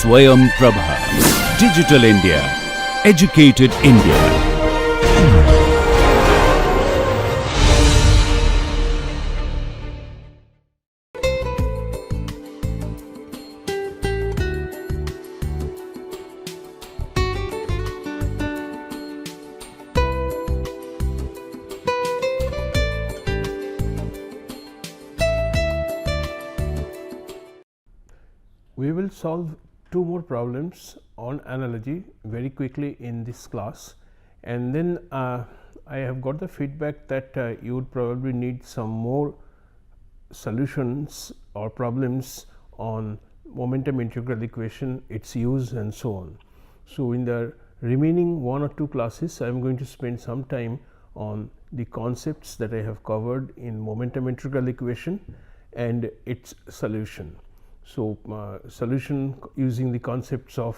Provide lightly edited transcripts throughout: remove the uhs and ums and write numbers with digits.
Swayam Prabha. Digital India. Educated India. We will solve two more problems on analogy very quickly in this class, and then I have got the feedback that you would probably need some more solutions or problems on momentum integral equation, its use and so on. So, in the remaining one or two classes I am going to spend some time on the concepts that I have covered in momentum integral equation and its solution. So, solution using the concepts of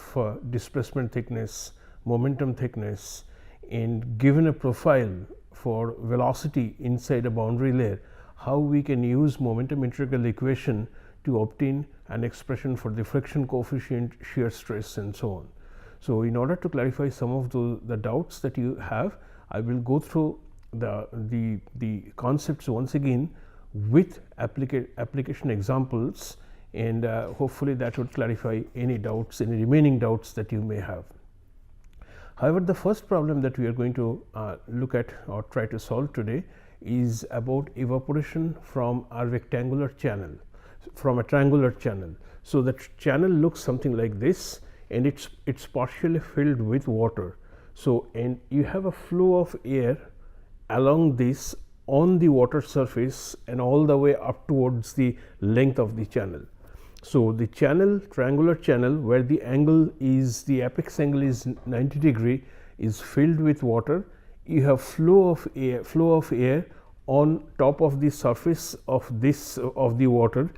displacement thickness, momentum thickness, and given a profile for velocity inside a boundary layer, how we can use momentum integral equation to obtain an expression for the friction coefficient, shear stress and so on. So, in order to clarify some of the doubts that you have, I will go through the concepts once again with application examples, and hopefully that would clarify any doubts, any remaining doubts that you may have. However, the first problem that we are going to look at or try to solve today is about evaporation from a rectangular channel, from a triangular channel. So, the channel looks something like this, and it's partially filled with water. So, and you have a flow of air along this on the water surface and all the way up towards the length of the channel. So, the channel, triangular channel, where the angle is, the apex angle is 90 degree, is filled with water. You have flow of air on top of the surface of this of the water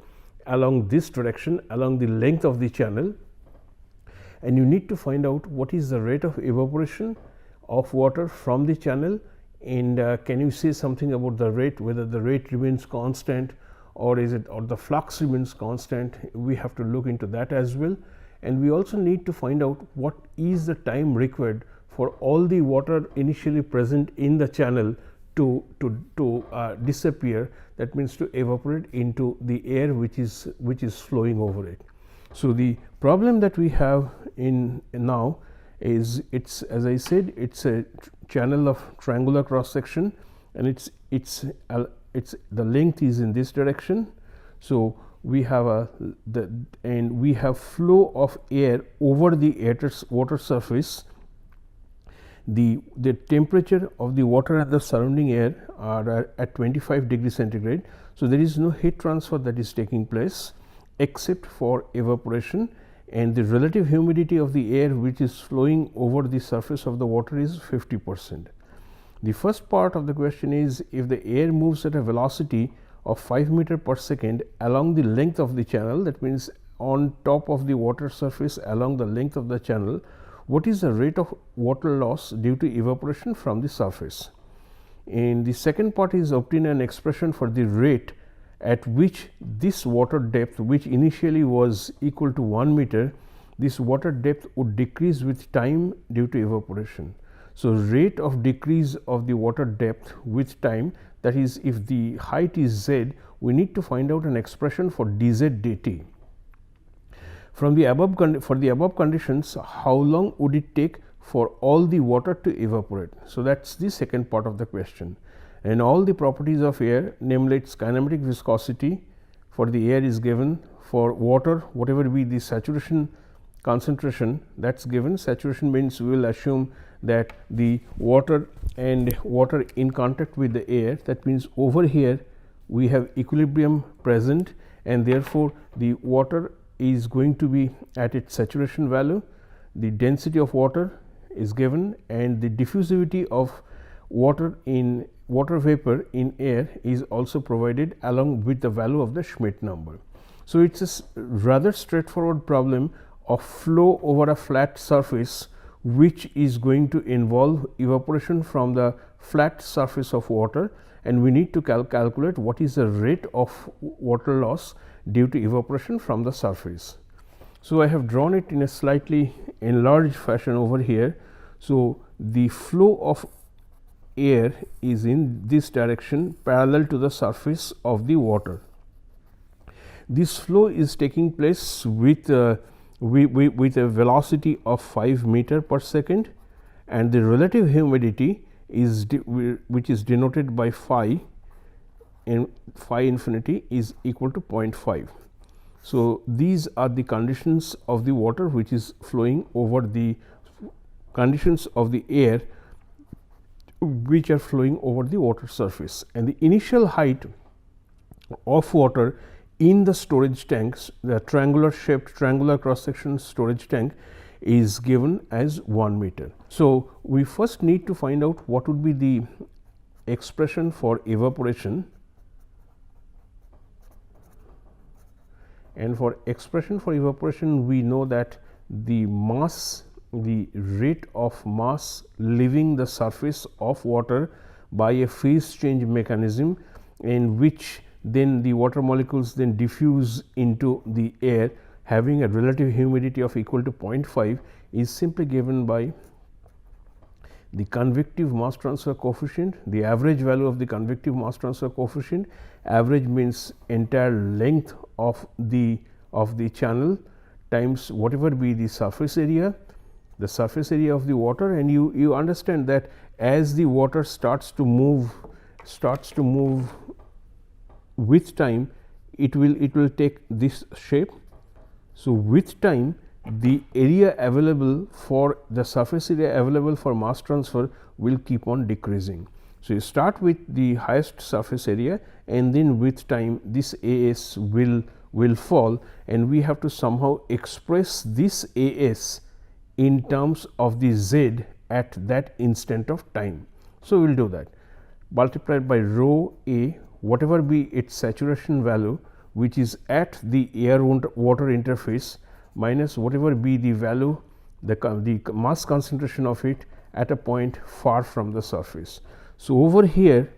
along this direction, along the length of the channel, and you need to find out what is the rate of evaporation of water from the channel, and can you say something about the rate, whether the rate remains constant or is it, or the flux remains constant. We have to look into that as well, and we also need to find out what is the time required for all the water initially present in the channel to disappear, that means to evaporate into the air which is flowing over it. So, the problem that we have in now is, it's, as I said, it's a channel of triangular cross section, and it's the length is in this direction. So, we have we have flow of air over the water surface. The temperature of the water and the surrounding air are at 25 degrees centigrade. So, there is no heat transfer that is taking place except for evaporation, and the relative humidity of the air which is flowing over the surface of the water is 50%. The first part of the question is, if the air moves at a velocity of 5 meter per second along the length of the channel, that means on top of the water surface along the length of the channel, what is the rate of water loss due to evaporation from the surface? And the second part is, obtain an expression for the rate at which this water depth, which initially was equal to 1 meter, this water depth would decrease with time due to evaporation. So, rate of decrease of the water depth with time, that is, if the height is z, we need to find out an expression for dz dt. From the above for the above conditions, how long would it take for all the water to evaporate? So, that is the second part of the question, and all the properties of air, namely its kinematic viscosity for the air is given. For water, whatever be the saturation concentration, that is given. Saturation means we will assume that the water in contact with the air, that means over here we have equilibrium present, and therefore, the water is going to be at its saturation value. The density of water is given, and the diffusivity of water vapor in air is also provided along with the value of the Schmidt number. So, it is a rather straightforward problem of flow over a flat surface, which is going to involve evaporation from the flat surface of water, and we need to calculate what is the rate of water loss due to evaporation from the surface. So, I have drawn it in a slightly enlarged fashion over here. So, the flow of air is in this direction parallel to the surface of the water. This flow is taking place with a velocity of 5 meter per second, and the relative humidity is which is denoted by phi, and phi infinity is equal to 0.5. So, these are the conditions of the water which is flowing over the conditions of the air which are flowing over the water surface, and the initial height of water in the storage tanks, the triangular shaped triangular cross section storage tank, is given as 1 meter. So, we first need to find out what would be the expression for evaporation, and for expression for evaporation we know that the mass, the rate of mass leaving the surface of water by a phase change mechanism, in which then the water molecules then diffuse into the air having a relative humidity of equal to 0.5, is simply given by the convective mass transfer coefficient, the average value of the convective mass transfer coefficient. Average means entire length of the channel times whatever be the surface area of the water, and you understand that as the water starts to move with time, it will take this shape. So, with time the area available for the surface area available for mass transfer will keep on decreasing. So, you start with the highest surface area, and then with time this AS will fall, and we have to somehow express this AS in terms of the Z at that instant of time. So, we will do that, multiplied by rho A, whatever be its saturation value which is at the air water interface, minus whatever be the value, the mass concentration of it at a point far from the surface. So, over here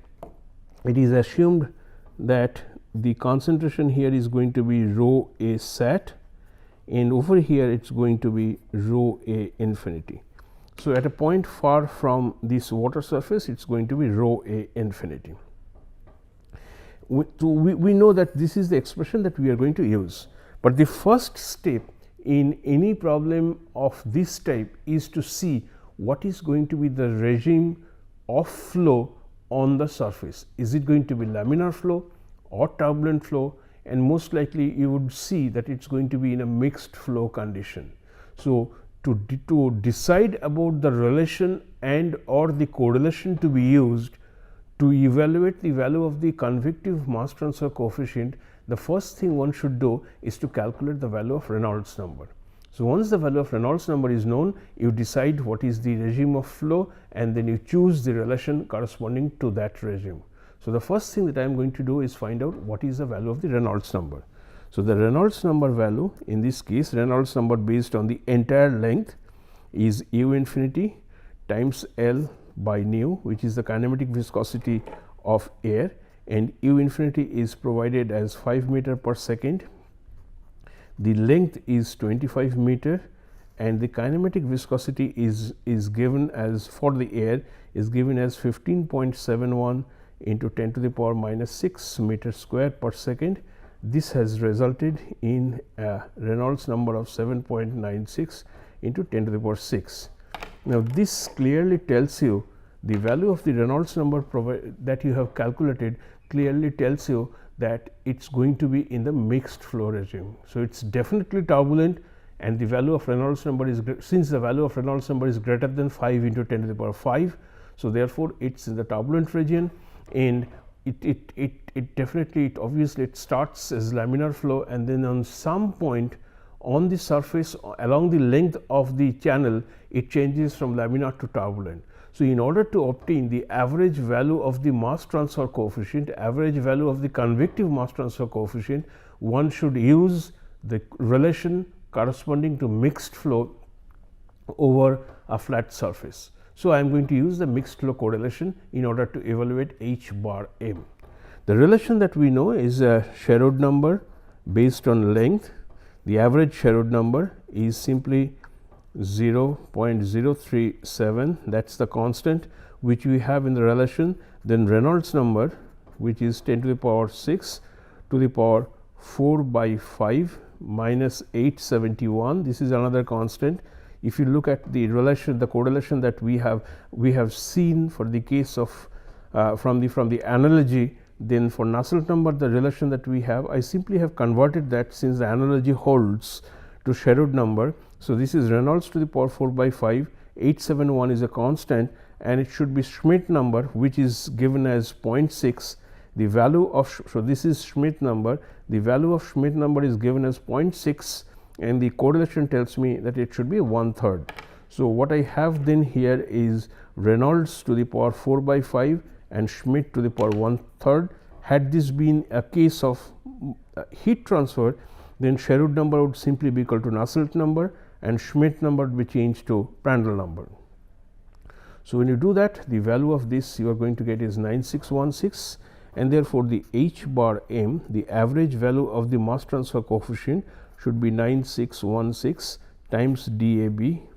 it is assumed that the concentration here is going to be rho A sat, and over here it is going to be rho A infinity. So, at a point far from this water surface it is going to be rho A infinity. We know that this is the expression that we are going to use, but the first step in any problem of this type is to see what is going to be the regime of flow on the surface. Is it going to be laminar flow or turbulent flow, and most likely you would see that it is going to be in a mixed flow condition. So, to decide about the relation and or the correlation to be used to evaluate the value of the convective mass transfer coefficient, the first thing one should do is to calculate the value of Reynolds number. So, once the value of Reynolds number is known, you decide what is the regime of flow, and then you choose the relation corresponding to that regime. So, the first thing that I am going to do is find out what is the value of the Reynolds number. So, the Reynolds number value, in this case Reynolds number based on the entire length, is u infinity times L by nu, which is the kinematic viscosity of air, and u infinity is provided as 5 meter per second. The length is 25 meter, and the kinematic viscosity is given as, for the air, is given as 15.71 into 10 to the power minus 6 meter square per second. This has resulted in a Reynolds number of 7.96 into 10 to the power 6. Now, this clearly tells you the value of the Reynolds number that you have calculated clearly tells you that it is going to be in the mixed flow regime. So, it is definitely turbulent, and the value of Reynolds number is, since the value of Reynolds number is greater than 5 into 10 to the power 5. So, therefore, it is in the turbulent region, and it definitely, it obviously it starts as laminar flow, and then on some point on the surface along the length of the channel it changes from laminar to turbulent. So, in order to obtain the average value of the mass transfer coefficient, average value of the convective mass transfer coefficient, one should use the relation corresponding to mixed flow over a flat surface. So, I am going to use the mixed flow correlation in order to evaluate H bar m. The relation that we know is a Sherrod number based on length. the average Sherwood number is simply 0.037, that is the constant which we have in the relation. Then Reynolds number, which is 10 to the power 6 to the power 4 by 5 minus 871, this is another constant. If you look at the relation, the correlation that we have seen for the case of from the analogy, then for Nusselt number the relation that we have, I simply have converted that since the analogy holds to Sherwood number. So, this is Reynolds to the power 4 by 5, 871 is a constant, and it should be Schmidt number, which is given as 0.6. The value of, so this is Schmidt number, the value of Schmidt number is given as 0.6, and the correlation tells me that it should be 1/3. So, what I have then here is Reynolds to the power 4 by 5 and Schmidt to the power 1/3. Had this been a case of heat transfer, then Sherwood number would simply be equal to Nusselt number and Schmidt number would be changed to Prandtl number. So, when you do that, the value of this you are going to get is 9616, and therefore, the H bar m, the average value of the mass transfer coefficient, should be 9616 times DAB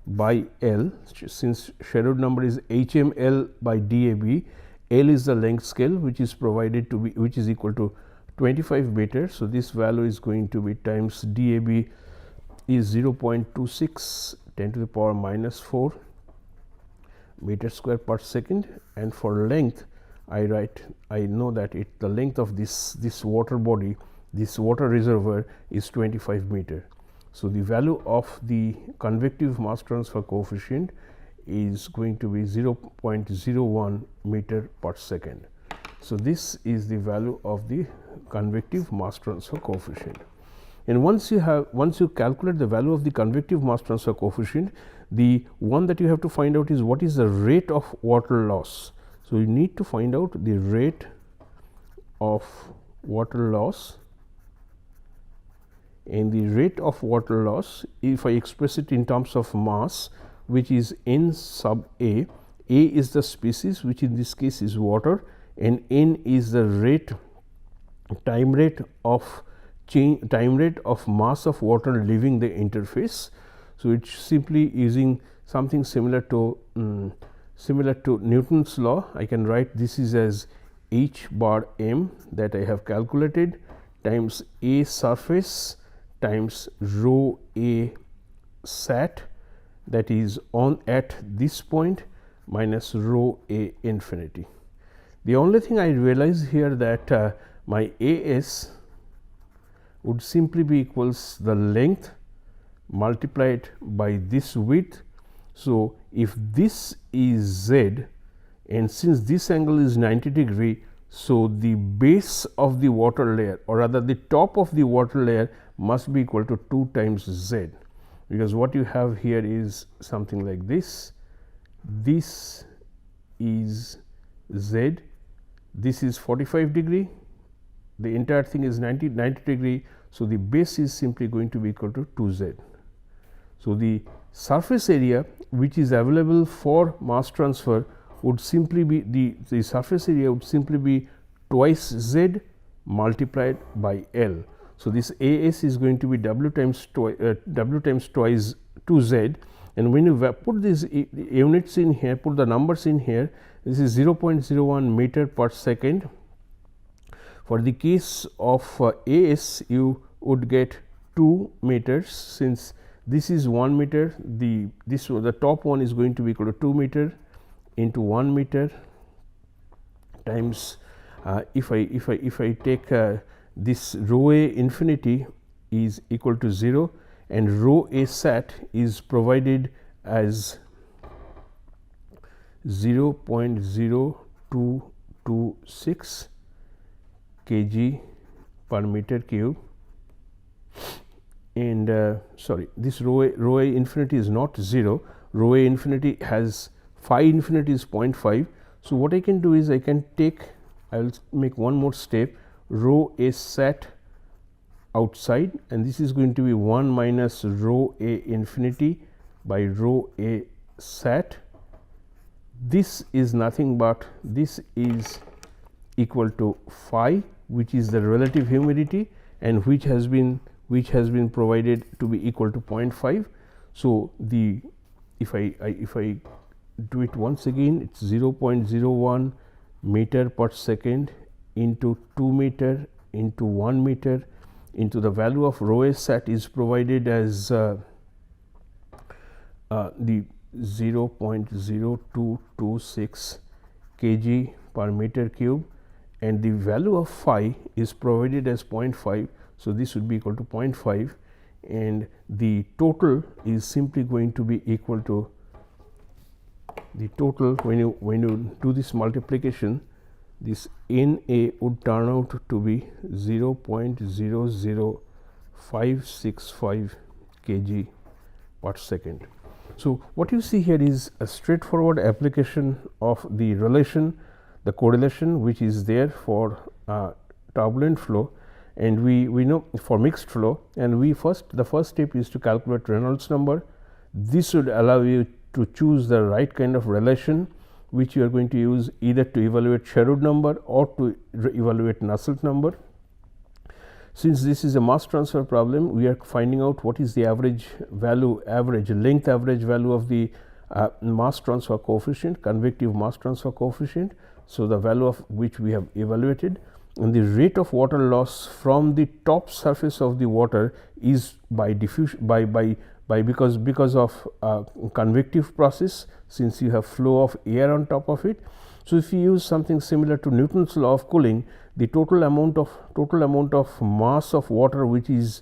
by L. Since Sherwood number is HML by DAB, L is the length scale which is provided to be, which is equal to 25 meters. So, this value is going to be times DAB is 0.26 10 to the power minus 4 meter square per second, and for length I know that the length of this water body, this water reservoir is 25 meter. So, the value of the convective mass transfer coefficient is going to be 0.01 meter per second. So, this is the value of the convective mass transfer coefficient. And once you calculate the value of the convective mass transfer coefficient, the one that you have to find out is what is the rate of water loss. So, you need to find out the rate of water loss, and the rate of water loss, if I express it in terms of mass, which is N sub A is the species, which in this case is water, and N is the time rate of mass of water leaving the interface. So, it is simply using something similar to Newton's law. I can write this is as H bar m that I have calculated times A surface times rho A sat, that is on at this point, minus rho A infinity. The only thing I realize here that my AS would simply be equals the length multiplied by this width. So, if this is Z, and since this angle is 90 degree, so the base of the water layer, or rather the top of the water layer, must be equal to 2 times Z, because what you have here is something like this. This is Z, this is 45 degree, the entire thing is 90 degree. So, the base is simply going to be equal to 2Z. So, the surface area which is available for mass transfer would simply be the surface area would simply be twice Z multiplied by L. So, this AS is going to be W times twice 2Z, and when you put these units in here, put the numbers in here, this is 0.01 meter per second. For the case of AS, you would get 2 meters, since this is 1 meter, the top one is going to be equal to 2 meter into 1 meter times if I take this rho A infinity is equal to 0, and rho A sat is provided as 0.0226 kg per meter cube, and sorry, this rho A infinity is not 0, rho A infinity has phi infinity is 0.5. So, what I can do is I can take, I will make one more step, rho A sat outside, and this is going to be 1 minus rho A infinity by rho A sat. This is nothing but this is equal to phi, which is the relative humidity, and which has been which has been provided to be equal to 0.5. So, the if I do it once again, it's 0.01 meter per second into 2 meter into 1 meter into the value of rho s sat is provided as the 0.0226 kg per meter cube, and the value of phi is provided as 0.5. So, this would be equal to 0.5, and the total is simply going to be equal to the total when you do this multiplication, this N A would turn out to be 0.00565 kg per second. So, what you see here is a straightforward application of the relation, the correlation which is there for turbulent flow, and we know for mixed flow, and the first step is to calculate Reynolds number. This would allow you to choose the right kind of relation which you are going to use either to evaluate Sherwood number or to evaluate Nusselt number. Since this is a mass transfer problem, we are finding out what is the length average value of the mass transfer coefficient, convective mass transfer coefficient. So, the value of which we have evaluated, and the rate of water loss from the top surface of the water is by diffusion because of convective process, since you have flow of air on top of it. So, if you use something similar to Newton's law of cooling, the total amount of mass of water which is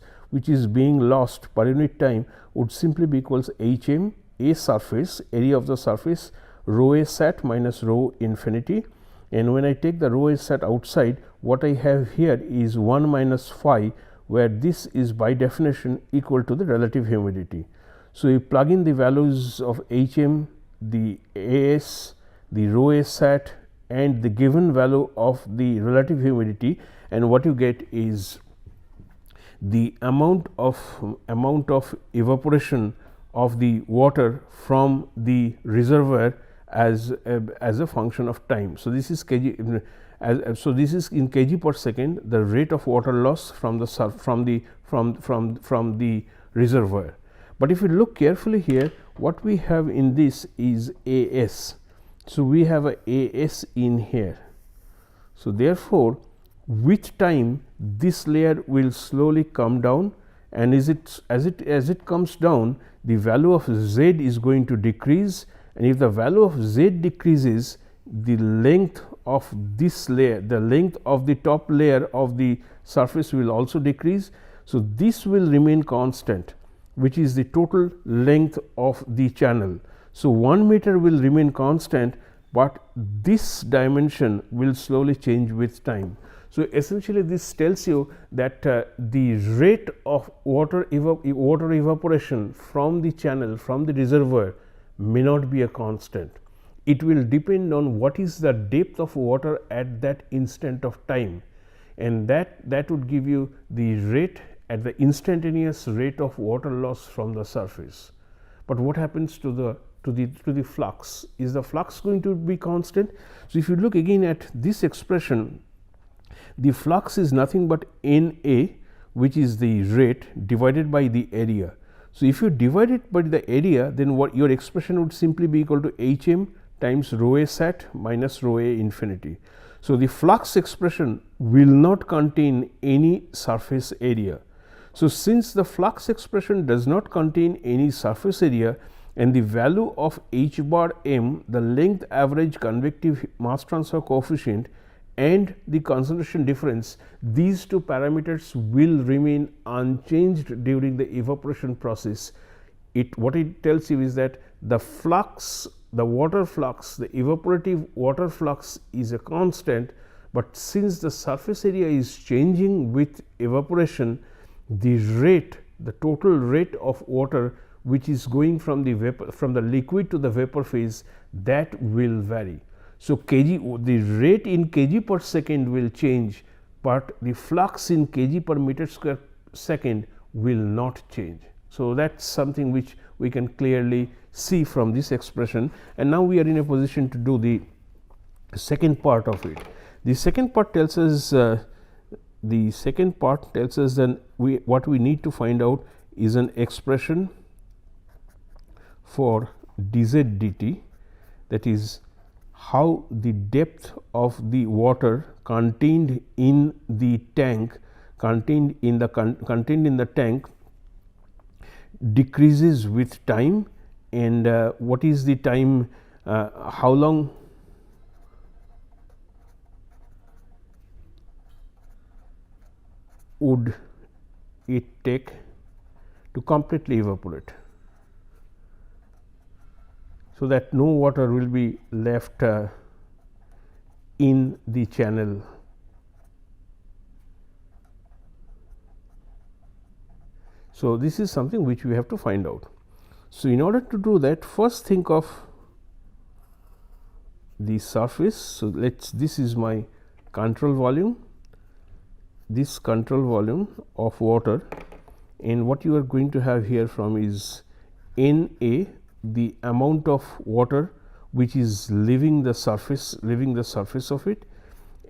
being lost per unit time would simply be equals H m, a surface, area of the surface, rho a sat minus rho infinity, and when I take the rho a sat outside, what I have here is 1 minus phi, where this is by definition equal to the relative humidity. So, you plug in the values of H m, the A s, the rho a sat, and the given value of the relative humidity, and what you get is the amount of evaporation of the water from the reservoir as a function of time. So, this is kg so this is in kg per second, the rate of water loss from the reservoir. But if you look carefully here, what we have in this is A s. So, we have a AS in here. So, therefore, with time this layer will slowly come down, and as it comes down, the value of Z is going to decrease, and if the value of Z decreases, the length of this layer, the length of the top layer of the surface will also decrease. So, this will remain constant, which is the total length of the channel. So, 1 meter will remain constant, but this dimension will slowly change with time. So, essentially this tells you that the rate of water evaporation from the channel, from the reservoir, may not be a constant. It will depend on what is the depth of water at that instant of time, and that would give you the rate at the instantaneous rate of water loss from the surface. But what happens to the flux? Is the flux going to be constant? So, if you look again at this expression, the flux is nothing but N A, which is the rate divided by the area. So, if you divide it by the area, then what your expression would simply be equal to H m times rho a sat minus rho a infinity. So, the flux expression will not contain any surface area. So, since the flux expression does not contain any surface area, and the value of H bar m, the length average convective mass transfer coefficient, and the concentration difference, these two parameters will remain unchanged during the evaporation process. What it tells you is that the flux, the water flux, the evaporative water flux is a constant, but since the surface area is changing with evaporation, the rate, the total rate of water which is going from the liquid to the vapor phase, that will vary. So, the rate in kg per second will change, but the flux in kg per meter square second will not change. So, that is something which we can clearly see from this expression, and now we are in a position to do the second part of it. The second part tells us the second part tells us that what we need to find out is an expression for dz dt, that is how the depth of the water contained in the tank contained in the tank decreases with time, and what is the time, how long would it take to completely evaporate, so that no water will be left in the channel. So, this is something which we have to find out. So, in order to do that, first think of the surface. So, this is my control volume, this control volume of water, and what you are going to have here from is N A, the amount of water which is leaving the surface of it,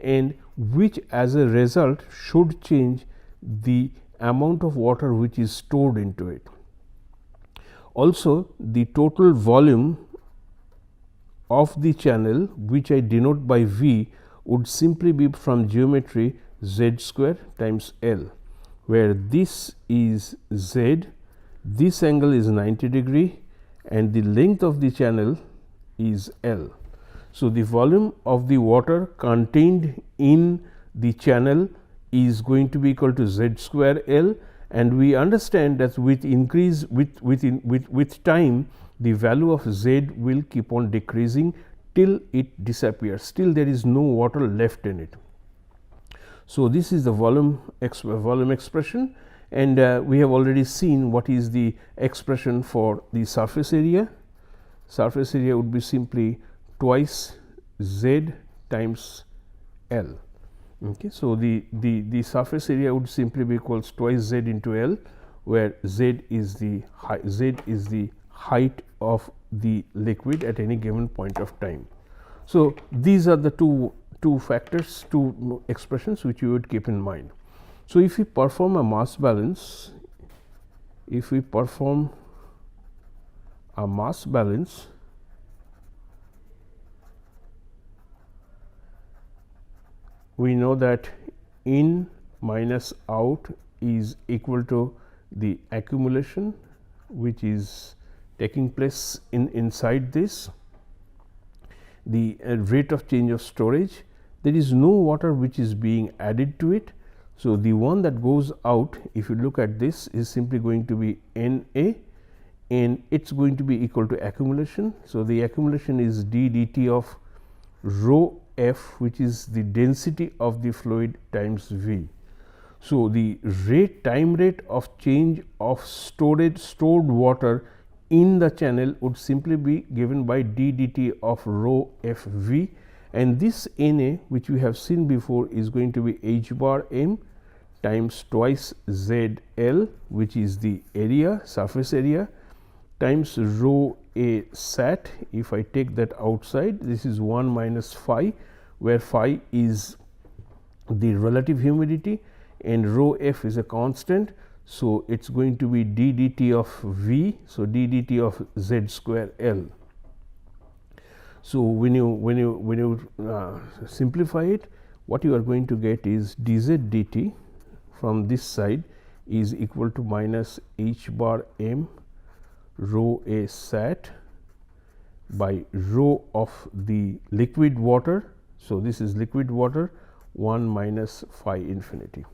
and which as a result should change the amount of water which is stored into it. Also, the total volume of the channel, which I denote by V, would simply be from geometry z square times L, where this is Z, this angle is 90 degree, and the length of the channel is L. So, the volume of the water contained in the channel is going to be equal to z square L, and we understand that with increase with time, the value of z will keep on decreasing till it disappears, till there is no water left in it. So, this is the volume expression, and we have already seen what is the expression for the surface area. Surface area would be simply twice z times L. Okay. So, the surface area would simply be equals twice z into L, where z is the height of the liquid at any given point of time. So, these are the two expressions which you would keep in mind. So, if we perform a mass balance, we know that in minus out is equal to the accumulation which is taking place inside this, the rate of change of storage. There is no water which is being added to it. So, the one that goes out, if you look at this, is simply going to be N A, and it is going to be equal to accumulation. So, the accumulation is d dt of rho f, which is the density of the fluid times V. So, the time rate of change of stored water in the channel would simply be given by d dt of rho f V, and this N A, which we have seen before, is going to be h bar m times twice z L, which is the area, surface area, times rho A sat. If I take that outside, this is 1 minus phi, where phi is the relative humidity and rho f is a constant. So, it is going to be d dt of V. So, d dt of z square L. So, when you simplify it, what you are going to get is dz dt from this side is equal to minus h bar m rho A sat by rho of the liquid water. So, this is liquid water 1 minus phi infinity.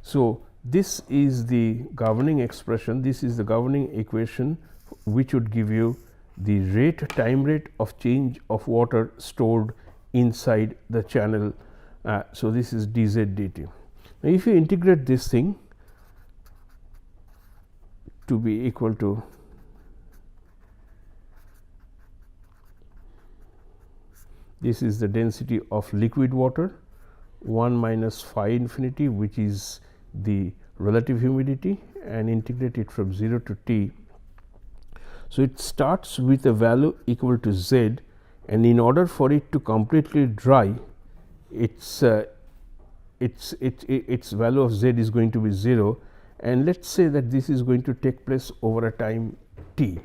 So, this is the governing expression, this is the governing equation which would give you the time rate of change of water stored inside the channel. So, this is dz dt. Now, if you integrate this thing to be equal to this is the density of liquid water 1 minus phi infinity, which is the relative humidity, and integrate it from 0 to t. So, it starts with a value equal to z, and in order for it to completely dry, its its value of z is going to be 0, and let us say that this is going to take place over a time t.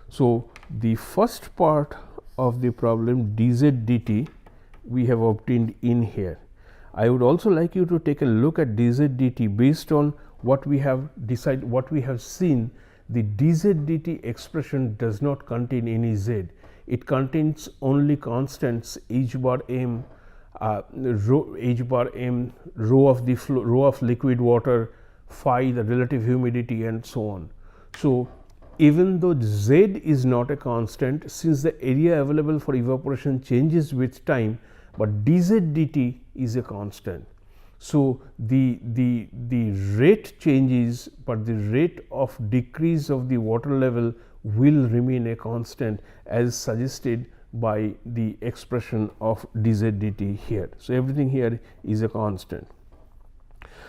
So, the first part of the problem dz dt we have obtained in here. I would also like you to take a look at dz dt based on what we have decided, what we have seen. The dz dt expression does not contain any z. It contains only constants h bar m, h bar m, rho of the flow, rho of liquid water, phi the relative humidity, and so on. So, even though z is not a constant, since the area available for evaporation changes with time, but dz dt is a constant. So, the rate changes, but the rate of decrease of the water level will remain a constant as suggested by the expression of dz dt here. So, everything here is a constant.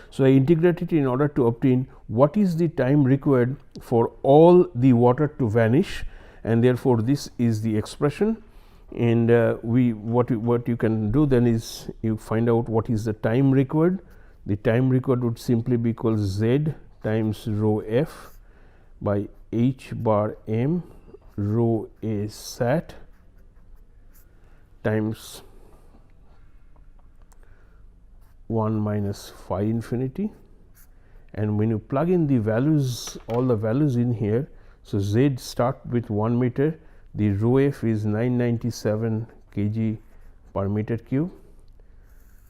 So, I integrate it in order to obtain what is the time required for all the water to vanish, and therefore, this is the expression. And what you can do then is you find out what is the time required. The time required would simply be equal z times rho f by h bar m rho a sat times 1 minus phi infinity, and when you plug in the values, all the values in here. So, z start with 1 meter, the rho f is 997 kg per meter cube,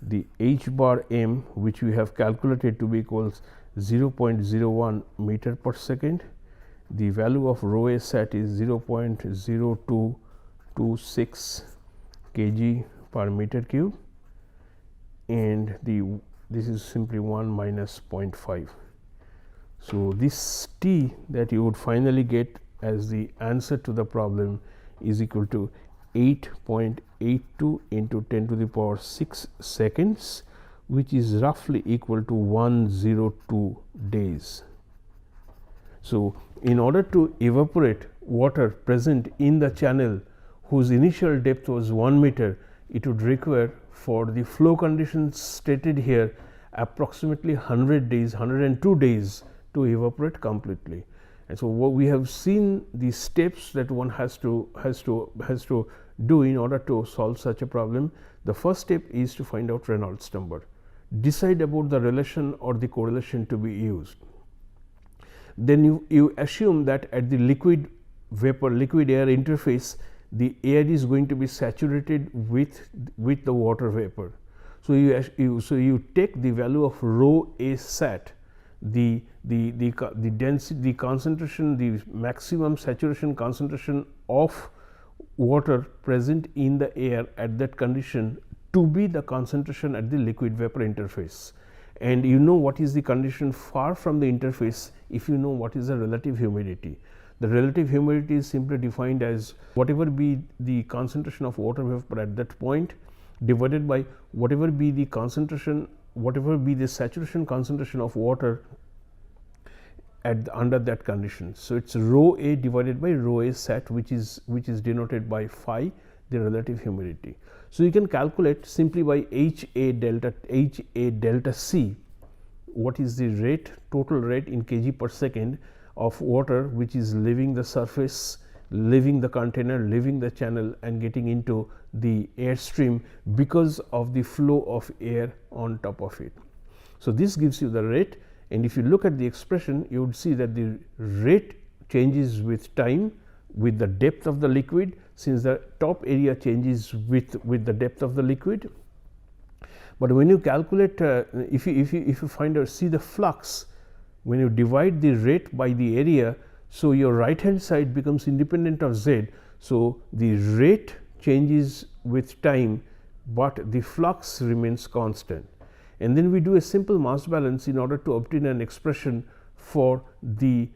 the h bar m which we have calculated to be equals 0.01 meter per second, the value of rho a sat is 0.0226 kg per meter cube, and this is simply 1 minus 0.5. So, this t that you would finally get as the answer to the problem is equal to 8.82 into 10 to the power 6 seconds, which is roughly equal to 102 days. So, in order to evaporate water present in the channel whose initial depth was 1 meter, it would require, for the flow conditions stated here, approximately 100 days, 102 days to evaporate completely. And so, what we have seen the steps that one has to do in order to solve such a problem. The first step is to find out Reynolds number, decide about the relation or the correlation to be used. Then you assume that at the liquid vapor liquid air interface, the air is going to be saturated with the water vapor. So, you take the value of rho a sat, the density, the concentration, the maximum saturation concentration of water present in the air at that condition to be the concentration at the liquid vapor interface. And you know what is the condition far from the interface if you know what is the relative humidity. The relative humidity is simply defined as whatever be the concentration of water vapor at that point divided by whatever be the concentration, whatever be the saturation concentration of water at under that condition. So, it is rho a divided by rho a sat, which is denoted by phi, the relative humidity. So, you can calculate simply by H a delta C what is the rate, total rate in kg per second of water which is leaving the surface, leaving the container, leaving the channel and getting into the airstream because of the flow of air on top of it. So, this gives you the rate, and if you look at the expression, you would see that the rate changes with time with the depth of the liquid, since the top area changes with the depth of the liquid. But when you calculate, if you find out, see the flux, when you divide the rate by the area, so your right hand side becomes independent of z. So, the rate changes with time, but the flux remains constant. And then we do a simple mass balance in order to obtain an expression for the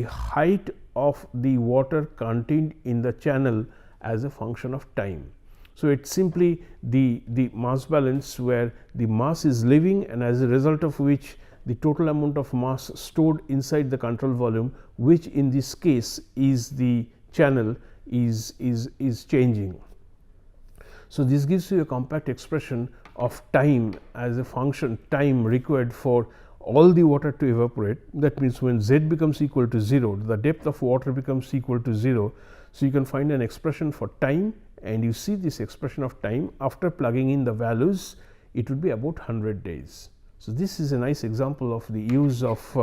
height of the water contained in the channel as a function of time. So, it is simply the mass balance where the mass is leaving, and as a result of which the total amount of mass stored inside the control volume, which in this case is the channel, is changing. So, this gives you a compact expression of time as a function, time required for all the water to evaporate. That means when z becomes equal to 0, the depth of water becomes equal to 0. So, you can find an expression for time, and you see this expression of time after plugging in the values, it would be about 100 days. So, this is a nice example of the use of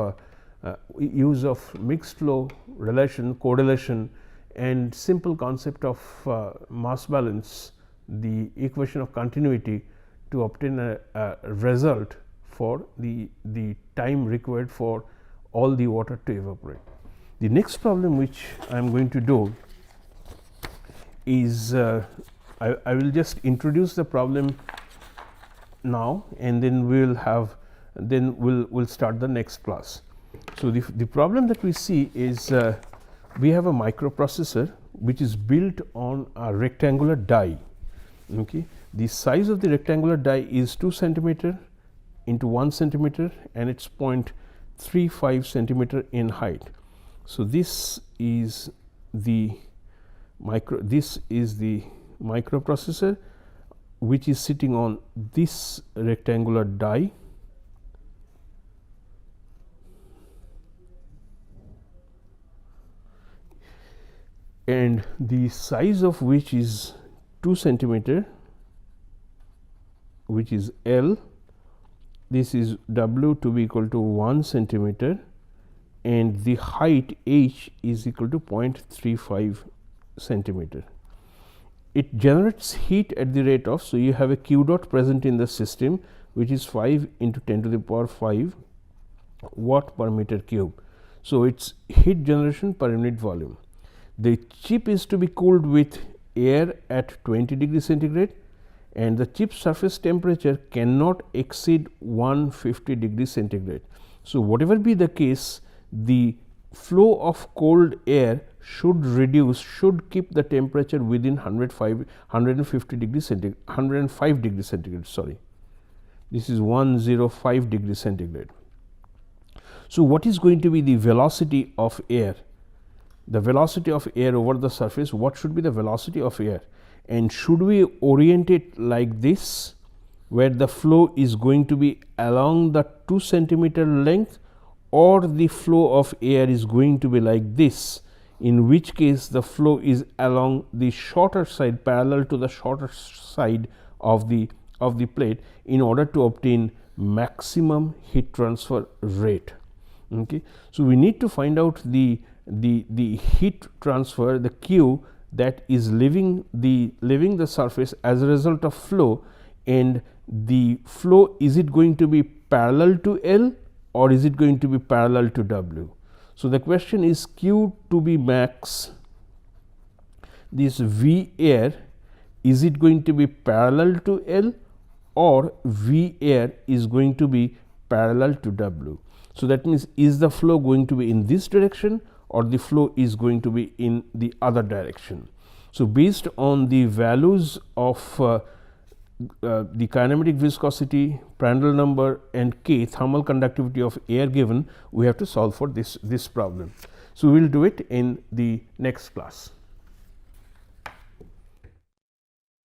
mixed flow relation, correlation, and simple concept of mass balance, the equation of continuity, to obtain a result for the time required for all the water to evaporate. The next problem which I am going to do is I will just introduce the problem now, and then we'll start the next class. So, the problem that we see is we have a microprocessor which is built on a rectangular die. Okay. The size of the rectangular die is 2 centimeter into 1 centimeter, and it's 0.35 centimeter in height. So, this is the microprocessor which is sitting on this rectangular die, and the size of which is 2 centimeter, which is L. This is W to be equal to 1 centimeter, and the height H is equal to 0.35 centimeter. It generates heat at the rate of, so you have a Q dot present in the system, which is 5 into 10 to the power 5 watt per meter cube. So, it's heat generation per unit volume. The chip is to be cooled with air at 20 degrees centigrade, and the chip surface temperature cannot exceed 150 degrees centigrade. So, whatever be the case, the flow of cold air should keep the temperature within 150 degrees centigrade, 105 degrees centigrade, sorry. This is 105 degrees centigrade. So, what is going to be the velocity of air? The velocity of air over the surface, what should be the velocity of air? And should we orient it like this, where the flow is going to be along the 2 centimeter length, or the flow of air is going to be like this, in which case the flow is along the shorter side, parallel to the shorter side of the plate, in order to obtain maximum heat transfer rate. Okay. So, we need to find out the heat transfer, the Q that is leaving the surface as a result of flow, and the flow, is it going to be parallel to L or is it going to be parallel to W? So, the question is Q to be max, this V air, is it going to be parallel to L or V air is going to be parallel to W? So, that means, is the flow going to be in this direction or the flow is going to be in the other direction? So, based on the values of the kinematic viscosity, Prandtl number, and K, thermal conductivity of air given, we have to solve for this problem. So, we will do it in the next class.